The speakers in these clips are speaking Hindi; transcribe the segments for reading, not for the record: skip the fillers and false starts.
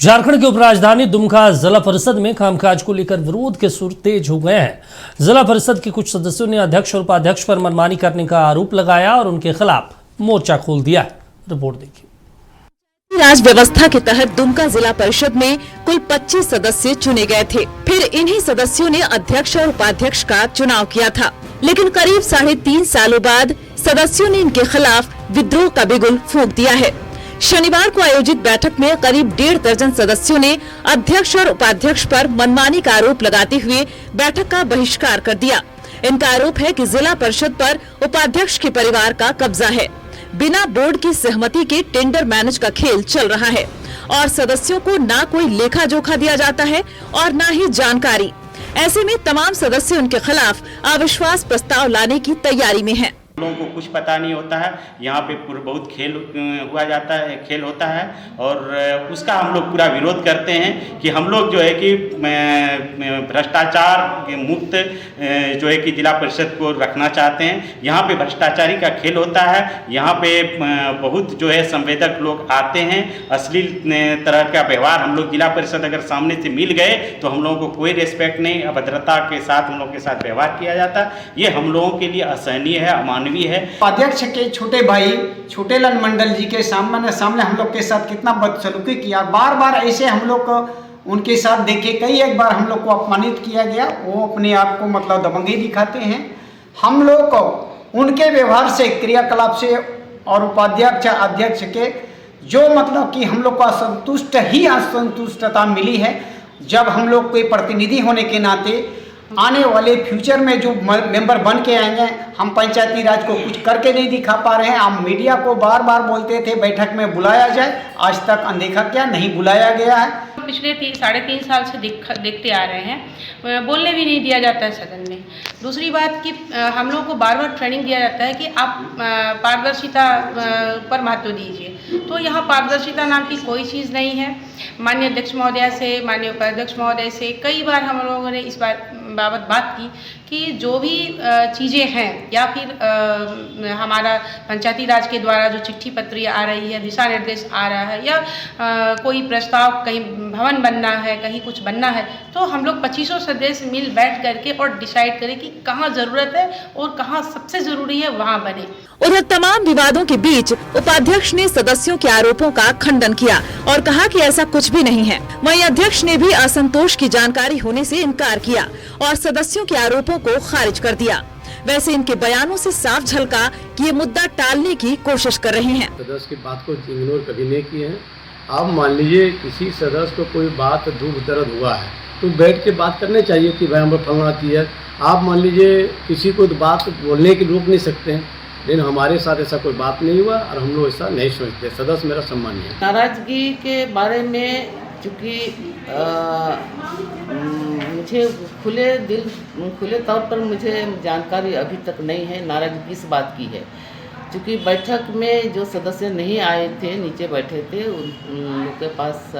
झारखंड की उपराजधानी दुमका जिला परिषद में कामकाज को लेकर विरोध के सुर तेज हो गए हैं। जिला परिषद के कुछ सदस्यों ने अध्यक्ष और उपाध्यक्ष पर मनमानी करने का आरोप लगाया और उनके खिलाफ मोर्चा खोल दिया है। रिपोर्ट देखिए। राज व्यवस्था के तहत दुमका जिला परिषद में कुल 25 सदस्य चुने गए थे। फिर इन्हीं सदस्यों ने अध्यक्ष और उपाध्यक्ष का चुनाव किया था, लेकिन करीब 3.5 सालों बाद सदस्यों ने इनके खिलाफ विद्रोह का बिगुल फूंक दिया है। शनिवार को आयोजित बैठक में करीब 1.5 दर्जन सदस्यों ने अध्यक्ष और उपाध्यक्ष पर मनमानी का आरोप लगाते हुए बैठक का बहिष्कार कर दिया। इनका आरोप है कि जिला परिषद पर उपाध्यक्ष के परिवार का कब्जा है। बिना बोर्ड की सहमति के टेंडर मैनेज का खेल चल रहा है और सदस्यों को ना कोई लेखा जोखा दिया जाता है और ना ही जानकारी। ऐसे में तमाम सदस्य उनके खिलाफ अविश्वास प्रस्ताव लाने की तैयारी में हैं। लोगों को कुछ पता नहीं होता है। यहाँ पे बहुत खेल होता है और उसका हम लोग पूरा विरोध करते हैं कि हम लोग जो है कि भ्रष्टाचार मुक्त जो है कि जिला परिषद को रखना चाहते हैं। यहाँ पे भ्रष्टाचारी का खेल होता है। यहाँ पे बहुत जो है संवेदक लोग आते हैं। अश्लील तरह का व्यवहार हम लोग जिला परिषद अगर सामने से मिल गए तो हम लोगों को कोई रिस्पेक्ट नहीं, अभद्रता के साथ हम लोग के साथ व्यवहार किया जाता है। ये हम लोगों के लिए असहनीय है, अमानवीय है। अध्यक्ष के छोटे भाई छोटे लाल मंडल जी के सामने हम लोग के साथ कितना बदसलूकी किया। बार बार ऐसे हम लोग को उनके साथ देखे, कई एक बार हम लोग को अपमानित किया गया। वो अपने आप को मतलब दबंगी दिखाते हैं। हम लोग को उनके व्यवहार से, क्रियाकलाप से और उपाध्यक्ष अध्यक्ष के जो मतलब कि हम लोग को असंतुष्टता मिली है। जब हम लोग कोई प्रतिनिधि होने के नाते आने वाले फ्यूचर में जो मेंबर बन के आएंगे, हम पंचायती राज को कुछ करके नहीं दिखा पा रहे हैं। हम मीडिया को बार बार बोलते थे बैठक में बुलाया जाए, आज तक अनदेखा क्या नहीं बुलाया गया है। पिछले 3.5 साल से देखते आ रहे हैं, बोलने भी नहीं दिया जाता है सदन में। दूसरी बात कि हम लोगों को बार बार ट्रेनिंग दिया जाता है कि आप पारदर्शिता पर महत्व दीजिए, तो यहाँ पारदर्शिता नाम की कोई चीज़ नहीं है। माननीय अध्यक्ष महोदय से, माननीय उपाध्यक्ष महोदय से कई बार हम लोगों ने इस बाबत बात की कि जो भी चीज़ें हैं या फिर हमारा पंचायती राज के द्वारा जो चिट्ठी पत्री आ रही है, दिशा निर्देश आ रहा है या कोई प्रस्ताव कहीं भवन बनना है, कहीं कुछ बनना है, तो हम लोग 25 सदस्य मिल बैठ करके और डिसाइड करें कि कहाँ ज़रूरत है और कहाँ सबसे ज़रूरी है वहाँ बने। उधर तमाम विवादों के बीच उपाध्यक्ष ने सदस्यों के आरोपों का खंडन किया और कहा कि ऐसा कुछ भी नहीं है। वहीं अध्यक्ष ने भी असंतोष की जानकारी होने से इनकार किया और सदस्यों के आरोपों को खारिज कर दिया। वैसे इनके बयानों से साफ झलका कि ये मुद्दा टालने की कोशिश कर रहे हैं। सदस्य की बात को इग्नोर कभी नहीं किए हैं। आप मान लीजिए किसी सदस्य को कोई बात दुख दर्द हुआ है तो बैठ के बात करनी चाहिए कि भाई हम फलना किया। आप मान लीजिए किसी को बात बोलने की रोक नहीं सकते हैं, लेकिन हमारे साथ ऐसा कोई बात नहीं हुआ और हम लोग ऐसा नहीं सोचते। सदस्य मेरा सम्मान है। नाराजगी के बारे में चूँकि मुझे खुले तौर पर मुझे जानकारी अभी तक नहीं है। नाराजगी किस बात की है, क्योंकि बैठक में जो सदस्य नहीं आए थे, नीचे बैठे थे, उन लोग के पास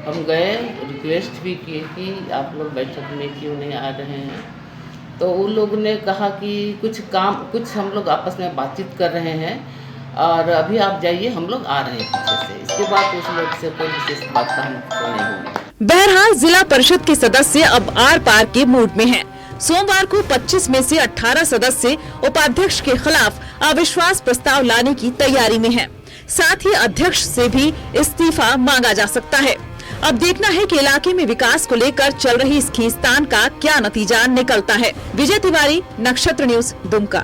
हम गए, रिक्वेस्ट भी किए कि आप लोग बैठक में क्यों नहीं आ रहे हैं। तो उन लोगों ने कहा कि कुछ हम लोग आपस में बातचीत कर रहे हैं और अभी आप जाइए, हम लोग आ रहे हैं पीछे से। इसके बाद उस लोग से कोई विशेष बात हमको नहीं हुई। बहरहाल जिला परिषद के सदस्य अब आर पार के मूड में हैं। सोमवार को 25 में से 18 सदस्य उपाध्यक्ष के खिलाफ अविश्वास प्रस्ताव लाने की तैयारी में हैं। साथ ही अध्यक्ष से भी इस्तीफा मांगा जा सकता है। अब देखना है कि इलाके में विकास को लेकर चल रही इस खींचतान का क्या नतीजा निकलता है। विजय तिवारी, नक्षत्र न्यूज, दुमका।